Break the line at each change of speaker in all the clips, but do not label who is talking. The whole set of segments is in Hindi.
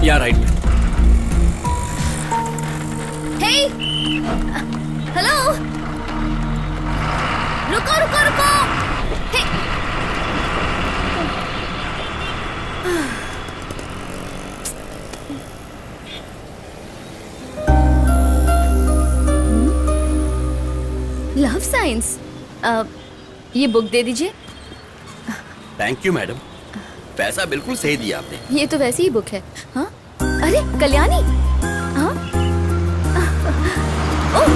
यहाँ राइट में।
हे, हेलो, रुको रुको रुको। हे, लव साइंस। ये बुक दे दीजिए।
थैंक यू मैडम, पैसा बिल्कुल सही दिया आपने।
ये तो वैसी ही बुक है। हाँ, अरे कल्याणी। हाँ, ओह,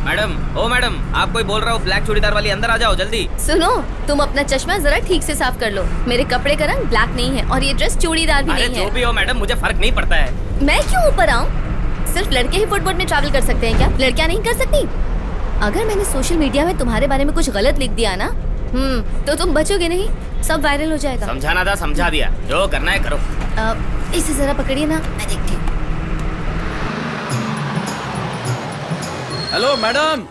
मैडम, ओ मैडम, आप कोई बोल रहा हो, ब्लैक चूड़ीदार वाली अंदर आ जाओ जल्दी।
सुनो, तुम अपना चश्मा जरा ठीक से साफ कर लो। मेरे कपड़े का रंग ब्लैक नहीं है और ये ड्रेस चूड़ीदार भी
अरे
नहीं
जो
है।
भी हो मैडम, मुझे फर्क नहीं पड़ता है।
मैं क्यों ऊपर आऊँ? सिर्फ लड़के ही फुटबोर्ड में ट्रैवल कर सकते हैं क्या? लड़कियां नहीं कर सकती? अगर मैंने सोशल मीडिया में तुम्हारे बारे में कुछ गलत लिख दिया ना, तो तुम बचोगे नहीं, सब वायरल हो जाएगा।
समझाना था, समझा दिया, जो करना है करो।
इसे जरा पकड़िए ना, मैं देखती हूँ।
हेलो मैडम,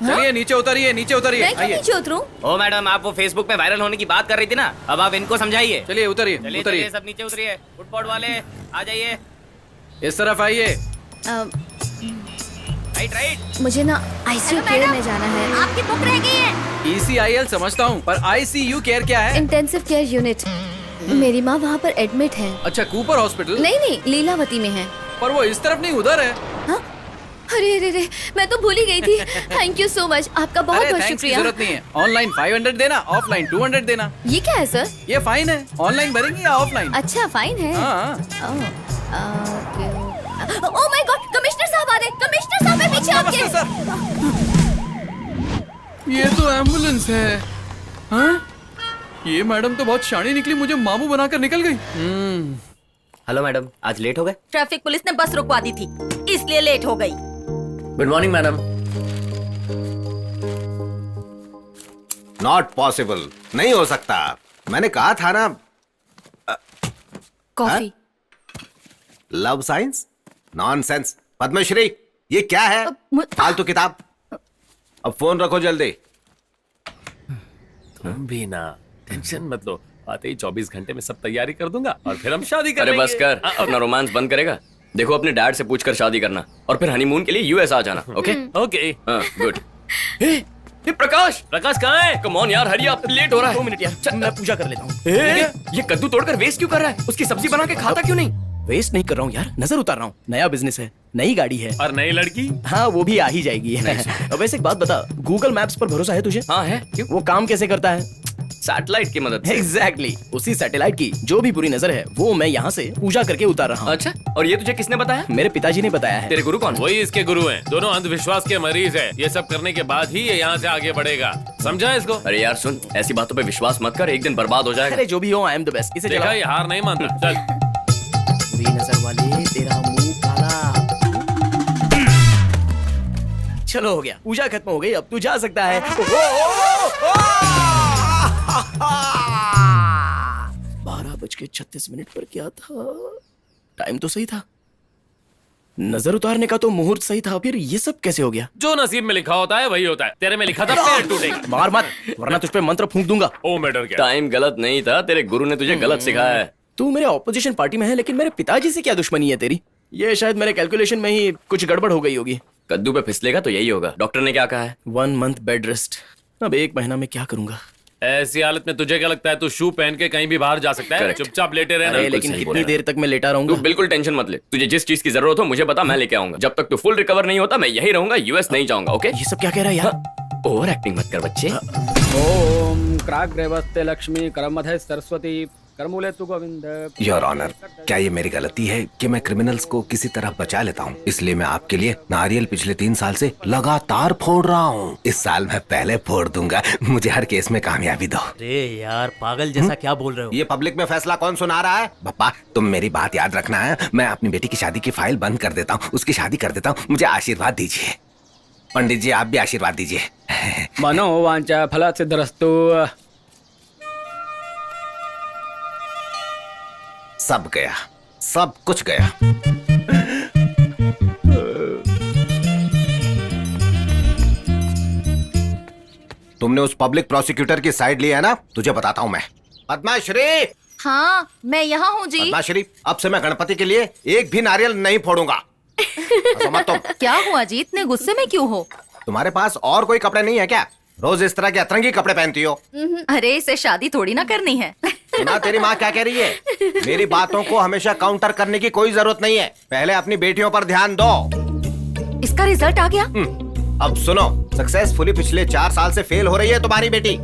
चलिए नीचे उतरिए, नीचे उतरिए।
मैं क्यों नीचे उतरूं?
ओ मैडम, आप वो फेसबुक में वायरल होने की बात कर रही थी ना, अब आप इनको समझाइए।
चलिए उतरिए,
चलिए
उतरिए।
चलिए, सब नीचे उतरिए। फुटबॉल वाले आ जाइए।
इस तरफ आइए।
Right right.
मुझे ना आईसीयू केयर में जाना है। आपकी बुक रह गई है।
ECIL समझता हूँ, पर ICU केयर क्या है?
Intensive care unit. मेरी माँ वहाँ पर एडमिट है।
अच्छा, कूपर हॉस्पिटल?
नहीं नहीं, लीलावती में है।
पर वो इस तरफ नहीं, उधर है।
हाँ? अरे अरे अरे, मैं तो भूल ही गई थी। थैंक यू सो मच, आपका बहुत
अरे
बहुत
थैंक्स की
शुक्रिया।
जरूरत नहीं है। ऑनलाइन 500 देना, ऑफलाइन 200 देना।
ये क्या है सर?
ये फाइन है। ऑनलाइन भरेंगे या ऑफलाइन?
अच्छा, फाइन है।
हाँ।
ओह माय गॉड, कमिश्नर साहब आ रहे हैं। कमिश्नर साहब, मैं पीछे आपके।
नमस्ते सर। ये तो एम्बुलेंस है। हाँ? ये मैडम तो बहुत शानी निकली, मुझे मामू बनाकर निकल गई।
हेलो मैडम, आज लेट हो गए?
ट्रैफिक पुलिस ने बस रुकवा दी थी, इसलिए लेट हो गई।
Good morning madam.
Not possible, नहीं हो सकता। मैंने कहा था ना।
Coffee.
Love science, nonsense. Padmashri, ये क्या है? फालतू किताब। अब फोन रखो जल्दी।
तुम भी ना टेंशन मत लो, आते ही 24 घंटे में सब तैयारी कर दूंगा और फिर हम शादी
अरे
करेंगे।
बस कर, अपना रोमांस बंद करेगा। देखो, अपने डैड से पूछकर शादी करना और फिर हनीमून के लिए यूएस आ जाना। Okay
okay.
हाँ, गुड। ये प्रकाश,
प्रकाश कहाँ है?
कम ऑन यार, हरी आप, लेट हो रहा है।
2 मिनट यार, चल मैं पूजा कर लेता हूँ।
ये कद्दू तोड़कर वेस्ट क्यों कर रहा है? उसकी सब्जी बना के खाता क्यों नहीं?
वेस्ट नहीं कर रहा हूँ यार, नजर उतार रहा हूँ। नया बिजनेस है, नई गाड़ी है।
और नई लड़की?
हाँ, वो भी आ ही जाएगी। वैसे एक बात बता, गूगल मैप्स पर भरोसा है तुझे?
हाँ है, क्यों?
वो काम कैसे करता है?
सैटेलाइट की मदद से।
एग्जैक्टली, उसी सैटेलाइट की जो भी बुरी नजर है वो मैं यहाँ से पूजा करके उतार रहा हूँ।
अच्छा, और ये तुझे किसने बताया?
मेरे पिताजी ने बताया है।
तेरे गुरु कौन?
वही इसके गुरु हैं। दोनों अंधविश्वास के मरीज हैं। ये सब करने के बाद ही ये यहाँ से आगे बढ़ेगा, समझा इसको?
अरे यार सुन, ऐसी बातों पे विश्वास मत कर, एक दिन बर्बाद हो जाएगा।
अरे जो भी हो, आई एम द बेस्ट। इसे
देखा,
चला।
ये हार नहीं मानता। चल।
बुरी नजर वाले, तेरा मुंह काला। चलो हो गया, पूजा खत्म हो गई, अब तू जा सकता है। 12:36 पर क्या था? टाइम तो सही था, नजर उतारने का तो मुहूर्त सही था, फिर ये सब कैसे हो गया?
जो नसीब में लिखा होता है वही होता है। तेरे में लिखा था पेड़ टूटेगा।
मार मत, वरना तुझ पे मंत्र फूंक दूंगा।
ओ मैं डर गया।
टाइम गलत नहीं था, तेरे गुरु ने तुझे गलत सिखाया है।
तू मेरे ऑपोजिशन पार्टी में है, लेकिन मेरे पिताजी से क्या दुश्मनी है तेरी? ये शायद मेरे कैलकुलेशन में ही कुछ गड़बड़ हो गई होगी।
कद्दू पे फिसलेगा तो यही होगा। डॉक्टर ने क्या कहा है?
1 मंथ बेड रेस्ट। अब 1 महीना में क्या करूंगा?
ऐसी हालत में तुझे क्या लगता है तू शू पहन के कहीं भी बाहर जा सकता है?
Correct.
चुपचाप लेटे रहना।
अरे लेकिन
सही
कितनी
बोला।
देर तक मैं लेटा
तू
रहूंगा?
बिल्कुल टेंशन मत ले, तुझे जिस चीज की जरूरत हो मुझे बता, मैं लेके आऊंगा। जब तक तू फुल रिकवर नहीं होता मैं यही रहूंगा, यूएस नहीं जाऊंगा। ओके?
ये सब क्या कह रहा है यार?
ओवर एक्टिंग मत कर बच्चे।
ओम क्राग्रेवस्ते लक्ष्मी करमधे सरस्वती करमूले तु गोविंद।
योर ऑनर, क्या ये मेरी गलती है कि मैं क्रिमिनल्स को किसी तरह बचा लेता हूँ? इसलिए मैं आपके लिए नारियल पिछले 3 साल से लगातार फोड़ रहा हूँ। इस साल मैं पहले फोड़ दूंगा। मुझे हर केस में कामयाबी दो।
अरे यार पागल जैसा क्या बोल रहे हो?
ये पब्लिक में फैसला कौन सुना रहा है? पापा, तुम मेरी बात याद रखना है। मैं अपनी बेटी की शादी की फाइल बंद कर देता हूँ, उसकी शादी कर देता हूँ। मुझे आशीर्वाद दीजिए। पंडित जी, आप भी आशीर्वाद दीजिए।
मनोवांचा फल सिद्धरस्तु।
सब गया, सब कुछ गया। तुमने उस पब्लिक प्रोसिक्यूटर की साइड ली है ना, तुझे बताता हूँ मैं। पद्माश्री,
हाँ मैं यहाँ हूँ जी।
पद्माश्री, अब से मैं गणपति के लिए एक भी नारियल नहीं फोड़ूंगा। मत तुम।
क्या हुआ जी, इतने गुस्से में क्यों हो?
तुम्हारे पास और कोई कपड़े नहीं है क्या? रोज इस तरह के अतरंगी कपड़े पहनती हो।
अरे इसे शादी थोड़ी ना करनी है।
सुना तेरी माँ क्या कह रही है? मेरी बातों को हमेशा काउंटर करने की कोई जरूरत नहीं है। पहले अपनी बेटियों पर ध्यान दो।
इसका रिजल्ट आ गया?
अब सुनो, सक्सेसफुली पिछले 4 साल से फेल हो रही है तुम्हारी बेटी।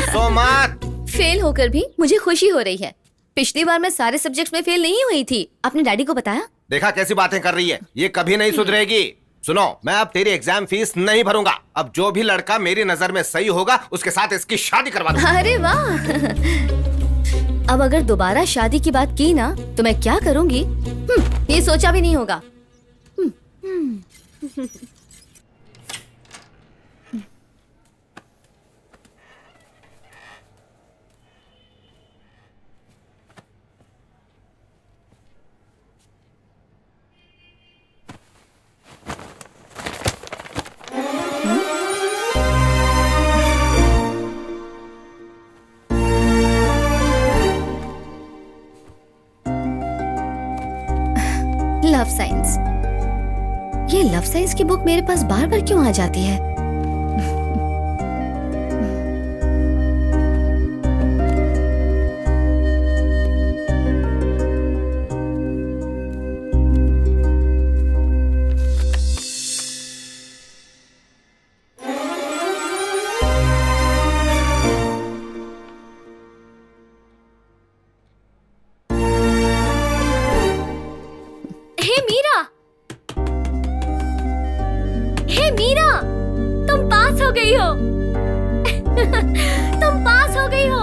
सो मत।
फेल होकर भी मुझे खुशी हो रही है। पिछली बार मैं सारे सब्जेक्ट्स में फेल नहीं हुई थी। आपने डैडी को बताया?
देखा कैसी बातें कर रही है, ये कभी नहीं सुधरेगी। सुनो, मैं अब तेरी एग्जाम फीस नहीं भरूंगा। अब जो भी लड़का मेरी नजर में सही होगा उसके साथ इसकी शादी करवा दूंगा।
अरे वाह। अब अगर दोबारा शादी की बात की ना तो मैं क्या करूंगी, ये सोचा भी नहीं होगा। Love science. ये लव साइंस की बुक मेरे पास बार बार क्यों आ जाती है? हे मीरा, हे मीरा, तुम पास हो गई हो। तुम पास हो गई हो।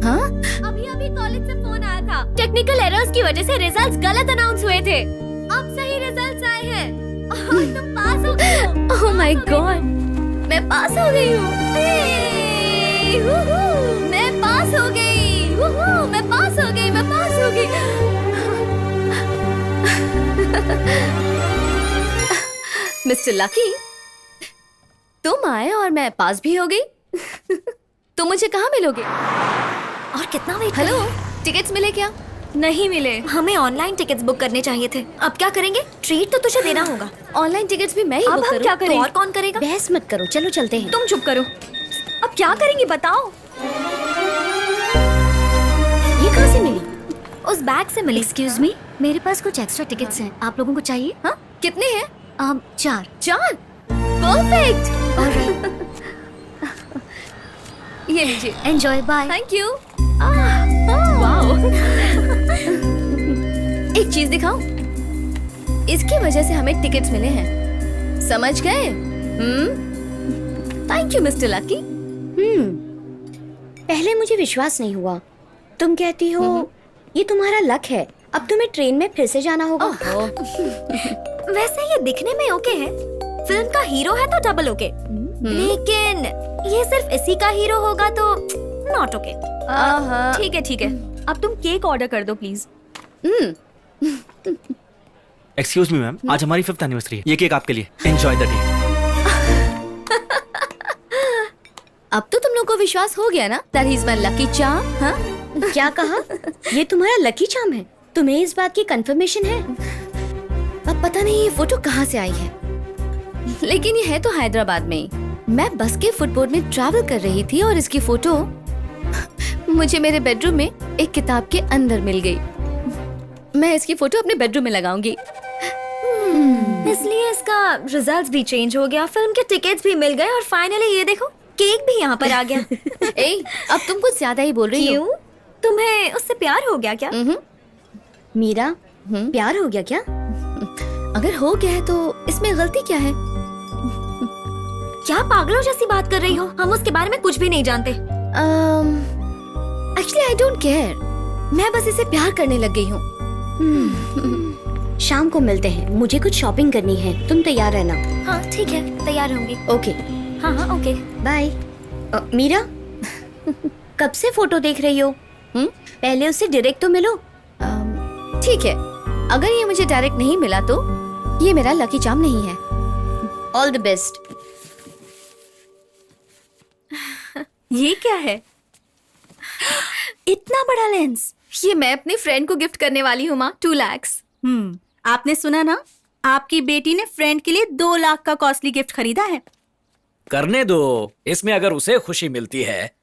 हाँ? अभी अभी कॉलेज से फोन आया था। टेक्निकल एरर्स की वजह से रिजल्ट्स गलत अनाउंस हुए थे। अब सही रिजल्ट्स आए हैं और तुम पास हो गई हो। ओह माय गॉड, मैं पास हो गई हूँ। मैं पास हो गई। मैं पास हो गई। मैं पास हो गई। मिस्टर लकी, तुम आए और मैं पास भी हो गई। तुम मुझे कहाँ मिलोगे?
और कितना वेट?
हेलो, टिकट्स मिले क्या?
नहीं मिले। हमें ऑनलाइन टिकट्स बुक करने चाहिए थे। अब क्या करेंगे? ट्रीट तो तुझे देना होगा।
ऑनलाइन टिकट्स भी मैं ही
अब
बुक
हम
करूं?
क्या करें?
तो
और कौन करेगा?
बहस मत करो, चलो चलते हैं।
तुम चुप करो। अब क्या करेंगे बताओ?
ये कहाँ से मिली?
उस बैग से मिली। एक्सक्यूज मी, मेरे पास कुछ एक्स्ट्रा टिकट्स हैं। आप लोगों को चाहिए?
हाँ, कितने हैं?
4।
4? परफेक्ट। ये लीजिए।
Enjoy, bye.
Thank you. Wow. एक चीज दिखाऊं? इसकी वजह से हमें टिकट्स मिले हैं, समझ गए? Thank you mister lucky.
पहले मुझे विश्वास नहीं हुआ। तुम कहती हो ये तुम्हारा लक है। अब तुम्हें ट्रेन में फिर से जाना होगा। वैसे ये दिखने में ओके है। फिल्म का हीरो है तो डबल ओके, लेकिन ये सिर्फ इसी का हीरो होगा तो नॉट ओके। ठीक है ठीक है, अब तुम केक ऑर्डर कर दो प्लीज।
एक्सक्यूज मी मैम, आज हमारी 5th एनिवर्सरी है। ये केक आपके लिए। Enjoy the day.
अब तो तुम लोग को विश्वास हो गया ना that he is my lucky charm? हाँ?
क्या कहा? ये तुम्हारा लकी चार्म है? तुम्हें इस बात की कंफर्मेशन है?
अब पता नहीं ये फोटो कहाँ से आई है, लेकिन ये है तो हैदराबाद में ही। मैं बस के फुटबोर्ड में ट्रैवल कर रही थी और इसकी फोटो मुझे मेरे बेडरूम में एक किताब के अंदर मिल गई। मैं इसकी फोटो अपने बेडरूम में लगाऊंगी।
इसलिए इसका रिजल्ट भी चेंज हो गया, फिल्म के टिकट्स भी मिल गए और फाइनली ये देखो केक भी यहाँ पर आ गया।
ए, अब तुम कुछ ज्यादा ही बोल रही हो।
क्यों? तुम्हें उससे प्यार हो गया क्या? मीरा, प्यार हो गया क्या?
अगर हो गया है तो इसमें गलती क्या है?
क्या पागलों जैसी बात कर रही हो? हम उसके बारे में कुछ भी नहीं जानते।
Actually I don't care. मैं बस इसे प्यार करने लग गई हूँ।
शाम को मिलते हैं, मुझे कुछ शॉपिंग करनी है। तुम तैयार रहना। हाँ ठीक है, तैयार होंगी।
ओके।
हाँ हाँ ओके, बाय। मीरा, कब से फोटो देख रही हो? पहले उससे डायरेक्ट तो मिलो।
ठीक है, अगर ये मुझे डायरेक्ट नहीं मिला तो ये मेरा लकी चार्म नहीं है। All the best.
ये क्या है? इतना बड़ा लेंस।
ये मैं अपने फ्रेंड को गिफ्ट करने वाली हूँ माँ, 2 लाख।
आपने सुना ना, आपकी बेटी ने फ्रेंड के लिए 2 लाख का कॉस्टली गिफ्ट खरीदा है।
करने दो, इसमें अगर उसे खुशी मिलती है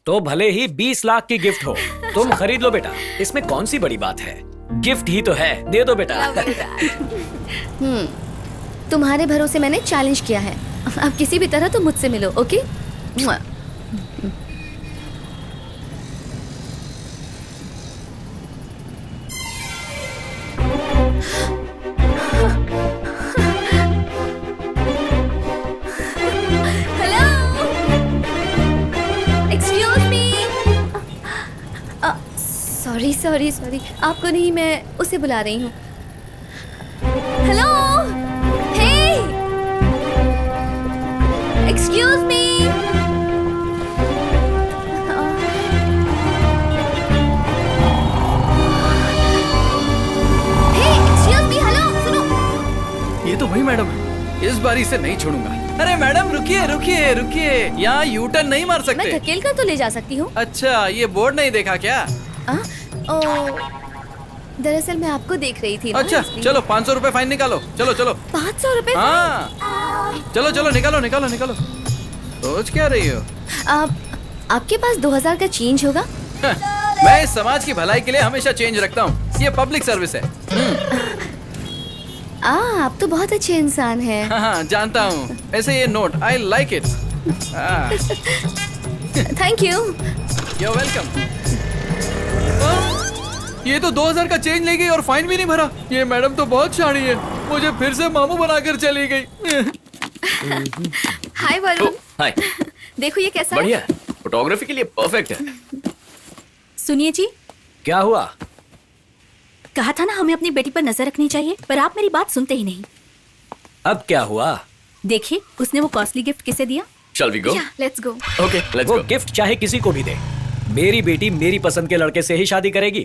तो भले ही 20 लाख की गिफ्ट हो, तुम खरीद लो बेटा, इसमें कौन सी बड़ी बात है, गिफ्ट ही तो है, दे दो बेटा।
तुम्हारे भरोसे मैंने चैलेंज किया है, अब किसी भी तरह तुम मुझसे मिलो, ओके? मुआ। Hello, excuse me. Sorry sorry sorry, आपको नहीं, मैं उसे बुला रही हूँ। हेलो, हे, एक्सक्यूज मी। हे, एक्सक्यूज मी, हेलो, सुनो।
ये तो वही मैडम है, इस बार इसे नहीं छोड़ूंगा। अरे मैडम रुकिए रुकिए रुकिए, यहाँ यू टर्न नहीं मार
मैं
सकते।
धकेल कर तो ले जा सकती हूँ।
अच्छा, ये बोर्ड नहीं देखा क्या?
दरअसल मैं आपको देख रही थी ना,
अच्छा
इसलिए।
चलो 500 रुपए फाइन निकालो, चलो चलो।
500 रुपए?
हाँ चलो चलो निकालो निकालो निकालो। सोच क्या रही हो?
आपके पास 2000 का चेंज होगा?
मैं इस समाज की भलाई के लिए हमेशा चेंज रखता हूँ, ये पब्लिक सर्विस है।
आप तो बहुत अच्छे इंसान हैं।
हाँ जानता हूँ, ऐसे ये note I like it.
Thank you.
You're welcome। ये तो 2000 का चेंज ले गई और फाइन भी नहीं भरा। ये मैडम तो बहुत शानी है, मुझे फिर से मामू बनाकर चली गई।
हाय वरुण,
हाय।
देखो ये कैसा है?
बढ़िया, फोटोग्राफी के लिए परफेक्ट है।
सुनिए जी,
क्या हुआ?
कहा था ना हमें अपनी बेटी पर नजर रखनी चाहिए, पर आप मेरी बात सुनते ही नहीं।
अब क्या हुआ?
देखिए, उसने वो कॉस्टली गिफ्ट किसे दिया?
Shall we go?
Let's go.
Okay, let's
वो
go.
गिफ्ट चाहे किसी को भी दे, मेरी बेटी मेरी पसंद के लड़के से ही शादी करेगी।